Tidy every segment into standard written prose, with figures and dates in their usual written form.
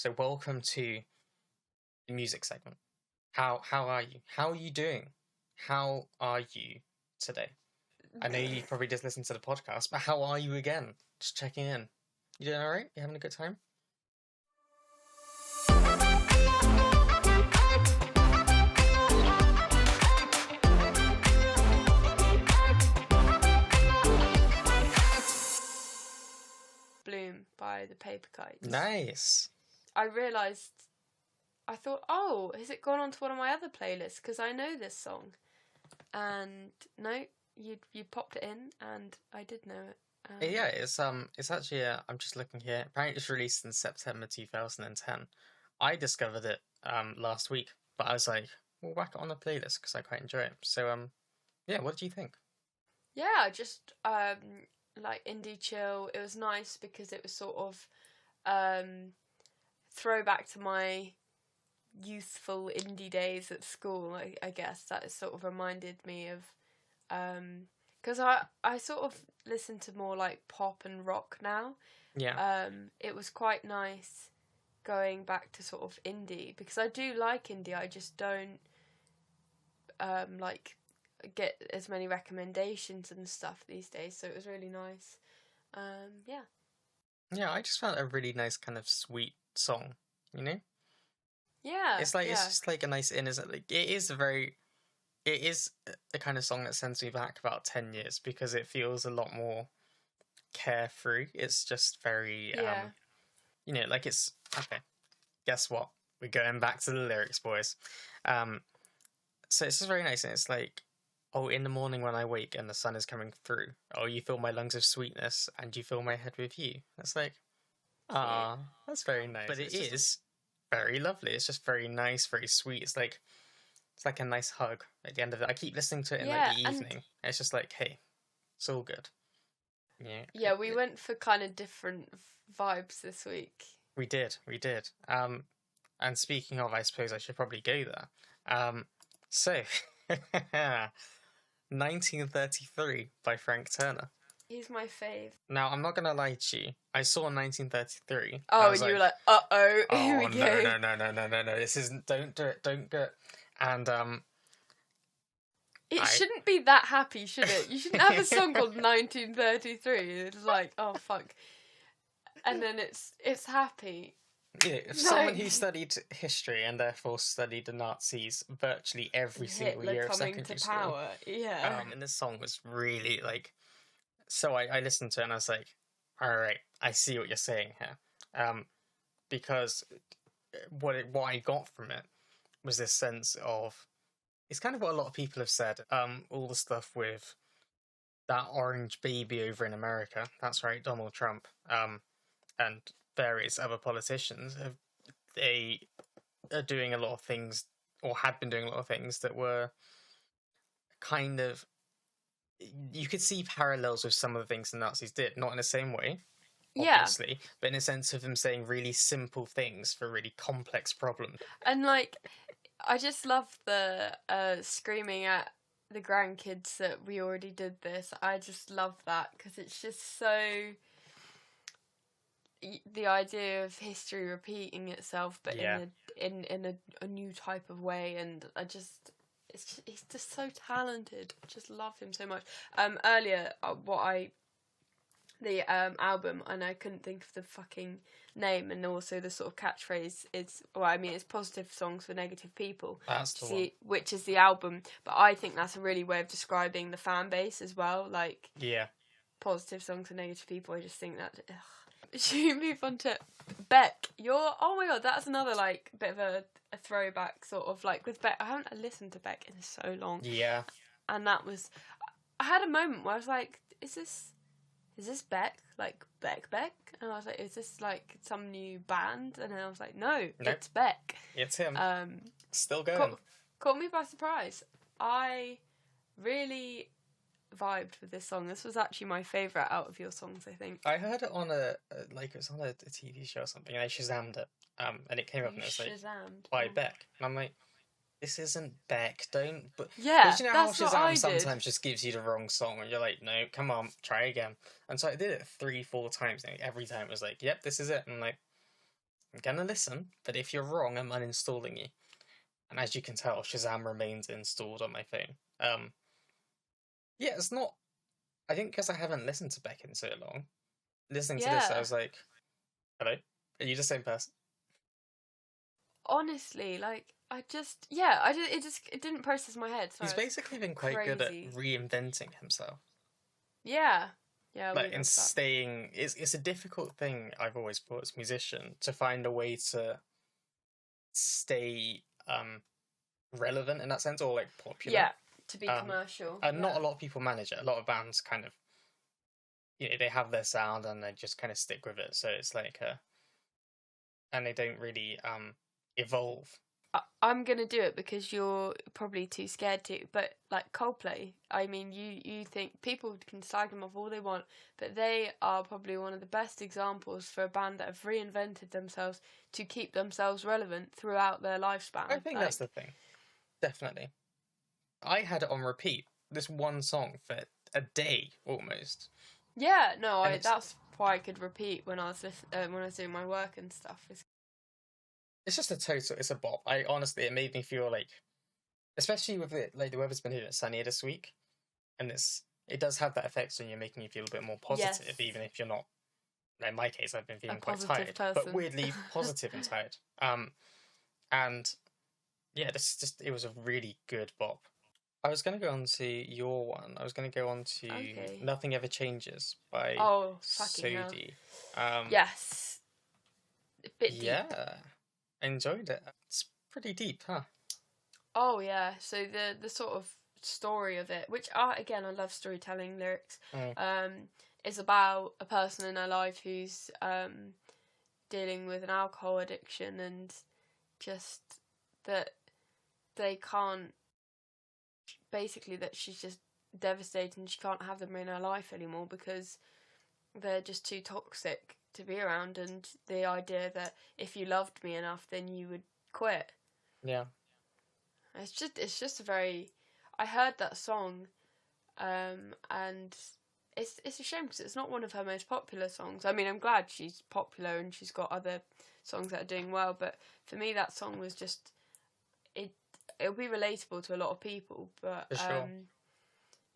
So welcome to the music segment. How are you? How are you doing? How are you today? I know you probably just listened to the podcast, but how are you again? Just checking in. You doing all right? You having a good time? Bloom by the Paper Kites. Nice. I realised, I thought, oh, has it gone onto one of my other playlists? Because I know this song. And no, you popped it in, and I did know it. Yeah, it's actually I'm just looking here. Apparently, it's released in September 2010. I discovered it last week, but I was like, we'll whack it on the playlist because I quite enjoy it. So yeah, what did you think? Yeah, just like indie chill. It was nice because it was sort of throwback to my youthful indie days at school. I guess that sort of reminded me of because I sort of listen to more like pop and rock now. Yeah. It was quite nice going back to sort of indie because I do like indie. I just don't like get as many recommendations and stuff these days, so it was really nice. Yeah, I just found it a really nice kind of sweet song, you know? Yeah, it's just like a nice innocent, like it is a kind of song that sends me back about 10 years because it feels a lot more carefree. It's just very you know, like it's okay. Guess what? We're going back to the lyrics, boys. So it's just very nice, and it's like, oh, in the morning when I wake and the sun is coming through, oh, you fill my lungs with sweetness and you fill my head with you. That's like, ah, that's very nice. But it is very lovely. It's just very nice, very sweet. It's like a nice hug at the end of it. I keep listening to it in like the evening. And it's just like, hey, it's all good. Yeah. Yeah, we went for kind of different vibes this week. We did. And speaking of, I suppose I should probably go there. So 1933 by Frank Turner. He's my fave. Now, I'm not gonna lie to you. I saw 1933. Oh, and you were like, uh-oh, here we go. No. This isn't, don't do it. And, it shouldn't be that happy, should it? You shouldn't have a song called 1933. It's like, oh, fuck. And then it's happy. Yeah, if someone who studied history and therefore studied the Nazis virtually every single year of secondary school. Power. Yeah. And this song was really like, so I listened to it and I was like, all right, I see what you're saying here. Because what I got from it was this sense of, it's kind of what a lot of people have said, all the stuff with that orange baby over in America, that's right, Donald Trump, and various other politicians, they are doing a lot of things, or had been doing a lot of things that were kind of, you could see parallels with some of the things the Nazis did, not in the same way, obviously, but in a sense of them saying really simple things for really complex problems. And like, I just love the screaming at the grandkids that we already did this. I just love that because it's just so, the idea of history repeating itself, but in a new type of way, and he's just so talented. I just love him so much. Earlier, the album, and I couldn't think of the fucking name, and also the sort of catchphrase is, well, I mean, it's positive songs for negative people. That's the one. Which is the album, but I think that's a really way of describing the fan base as well. Like, positive songs for negative people. I just think that. Ugh. Should we move on to Beck? Oh my god, that's another like bit of a throwback sort of like with Beck. I haven't listened to Beck in so long. Yeah. And that was, I had a moment where I was like, is this Beck? Like Beck? And I was like, is this like some new band? And then I was like, no, it's Beck. It's him. Still going. Caught me by surprise. I really vibed with this song. This was actually my favourite out of your songs, I think. I heard it on it was on a TV show or something, and I Shazammed it. And it came up and it was like, by Beck. And I'm like, this isn't Beck, don't... But yeah, you know how Shazam sometimes just gives you the wrong song, and you're like, no, come on, try again. And so I did it 3-4 times, and every time it was like, yep, this is it. And I'm like, I'm gonna listen, but if you're wrong, I'm uninstalling you. And as you can tell, Shazam remains installed on my phone. Yeah, it's not. I think because I haven't listened to Beck in so long, listening to this, I was like, "Hello, are you the same person?" Honestly, like it didn't process my head. Sorry, He's basically been quite good at reinventing himself. Yeah, like in staying. It's a difficult thing. I've always thought as a musician to find a way to stay relevant in that sense, or like popular. Yeah, to be commercial. And not a lot of people manage it. A lot of bands kind of, they have their sound and they just kind of stick with it. So it's like, and they don't really evolve. I'm gonna do it because you're probably too scared to. But like Coldplay, I mean, you think people can slag them off all they want, but they are probably one of the best examples for a band that have reinvented themselves to keep themselves relevant throughout their lifespan. I think that's the thing. Definitely. I had it on repeat, this one song, for a day almost. Yeah, no, that's why I could repeat when I was doing my work and stuff. It's just it's a bop. It made me feel like, especially with it, like the weather's been a bit sunnier this week, and it does have that effect on you, making you feel a bit more positive, even if you're not. In my case, I've been feeling quite tired, but weirdly positive and tired. And yeah, it was a really good bop. I was going to go on to your one. I was going to go on to Nothing Ever Changes by Sody. Yes. A bit deep. Yeah. I enjoyed it. It's pretty deep, huh? Oh, yeah. So the sort of story of it, which again, I love storytelling lyrics, is about a person in her life who's dealing with an alcohol addiction, and just that they can't, basically that she's just devastated and she can't have them in her life anymore because they're just too toxic to be around, and the idea that if you loved me enough then you would quit. Yeah. It's just a very... I heard that song and it's a shame because it's not one of her most popular songs. I mean, I'm glad she's popular and she's got other songs that are doing well, but for me that song was just... It'll be relatable to a lot of people, but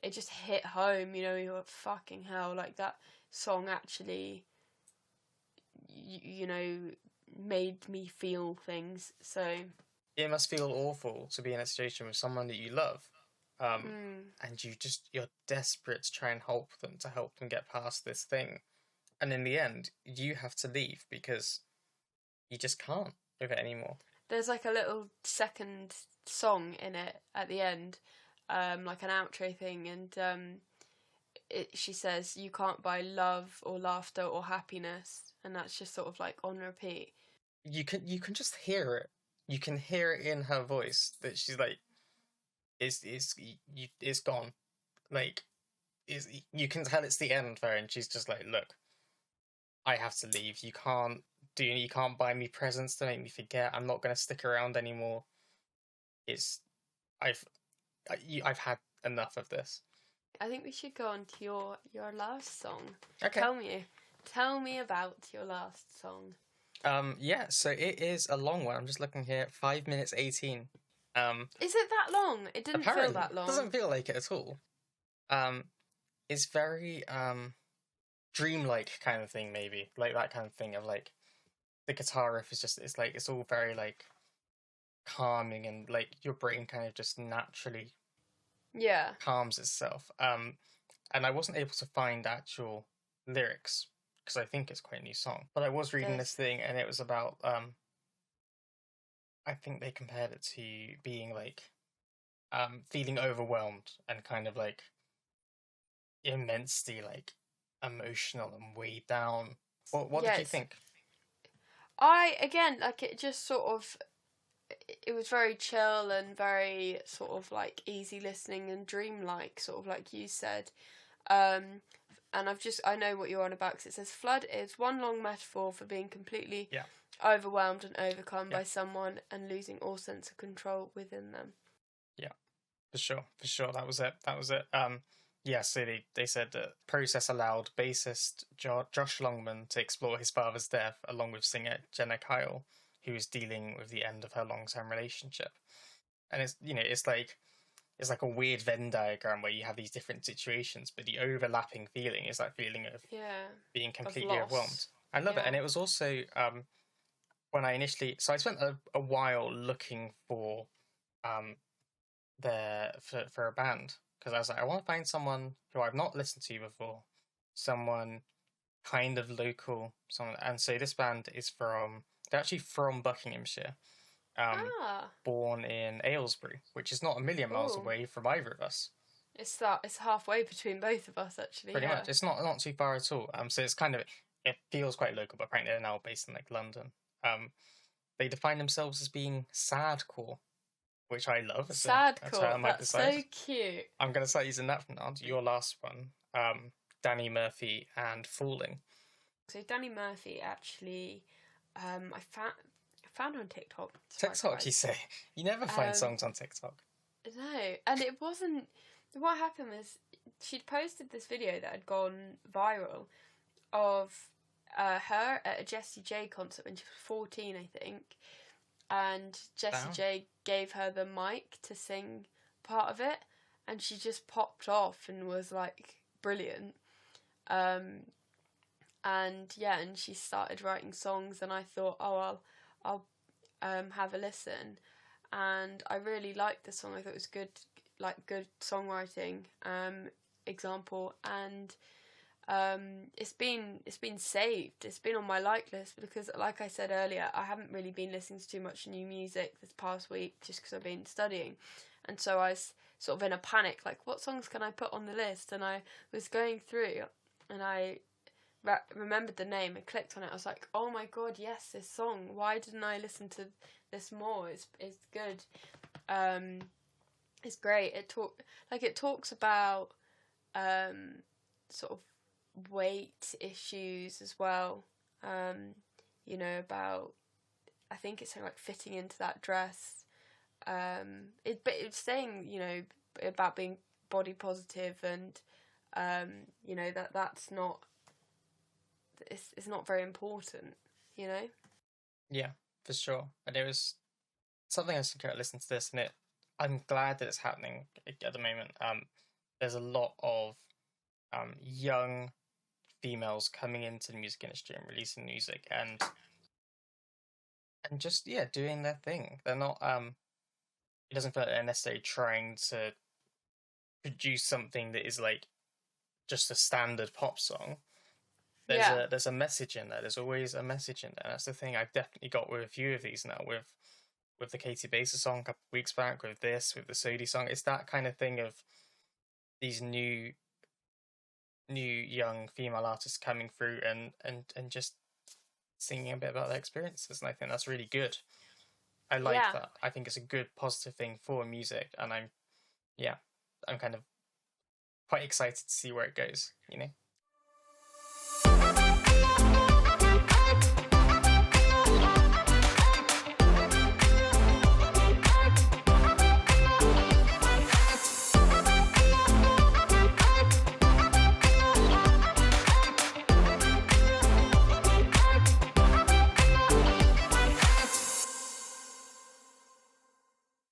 it just hit home, you're like, fucking hell, like that song actually, made me feel things, so... It must feel awful to be in a situation with someone that you love, and you're desperate to try and help them get past this thing, and in the end, you have to leave because you just can't with it anymore. There's like a little second song in it at the end, like an outro thing, and she says you can't buy love or laughter or happiness, and that's just sort of like on repeat. You can just hear it. You can hear it in her voice that she's like, it's gone. Like, you can tell it's the end for her, and she's just like, look, I have to leave. You can't buy me presents to make me forget. I'm not gonna stick around anymore. I've had enough of this. I think we should go on to your last song. Okay. Tell me about your last song. Yeah, so it is a long one. I'm just looking here, 5 minutes 18. Is it that long? It didn't feel that long. It doesn't feel like it at all. It's very dreamlike kind of thing, maybe. Like that kind of thing of like the guitar riff is just it's all very like calming, and like your brain kind of just naturally calms itself. And I wasn't able to find actual lyrics because I think it's quite a new song. But I was reading this thing, and it was about I think they compared it to being like feeling overwhelmed and kind of like immensely like emotional and weighed down. What did you think? It just sort of, it was very chill and very sort of like easy listening and dreamlike, sort of like you said. And I know what you're on about, because it says flood is one long metaphor for being completely overwhelmed and overcome by someone and losing all sense of control within them. Yeah, for sure. That was it. Yeah, so they said that process allowed bassist Josh Longman to explore his father's death along with singer Jenna Kyle, who was dealing with the end of her long-term relationship. And it's like a weird Venn diagram where you have these different situations, but the overlapping feeling is that feeling of being completely overwhelmed. I love it. And it was also when I initially, so I spent a while looking for for a band, because I was like, I want to find someone who I've not listened to before, someone kind of local, someone. And so this band is they're actually from Buckinghamshire, born in Aylesbury, which is not a million miles away from either of us. It's halfway between both of us, actually. Pretty much, it's not too far at all. So it's kind of, it feels quite local, but apparently they're now based in like London. They define themselves as being sadcore, which I love. Sadcore, that's so cute. I'm going to start using that from now on. Your last one, Dannii Murphy and Falling. So Dannii Murphy, actually, I found her on TikTok. TikTok, you say? You never find songs on TikTok. No, and it wasn't... What happened was, she'd posted this video that had gone viral of her at a Jessie J concert when she was 14, I think. And Jessie J gave her the mic to sing part of it, and she just popped off and was like brilliant. And she started writing songs, and I thought, oh, I'll have a listen, and I really liked the song. I thought it was good songwriting example, and it's been saved. It's been on my like list because, like I said earlier, I haven't really been listening to too much new music this past week just because I've been studying, and so I was sort of in a panic, like, what songs can I put on the list? And I was going through, and I remembered the name and clicked on it. I was like, oh my god, yes, this song. Why didn't I listen to this more? It's good. It's great. It talks about sort of weight issues as well. About, I think it's like fitting into that dress. But it's saying, about being body positive, and that's not. It's not very important, Yeah, for sure. And it was something I was thinking about listening to this, and I'm glad that it's happening at the moment. There's a lot of young females coming into the music industry and releasing music and just doing their thing. They're not it doesn't feel like they're necessarily trying to produce something that is like just a standard pop song. There's a message in there. There's always a message in there. That's the thing I've definitely got with a few of these now. With the Katie Baser song a couple of weeks back, with the Sody song. It's that kind of thing of these new young female artists coming through and just singing a bit about their experiences, and I think that's really good. I like that. I think it's a good positive thing for music, and I'm kind of quite excited to see where it goes,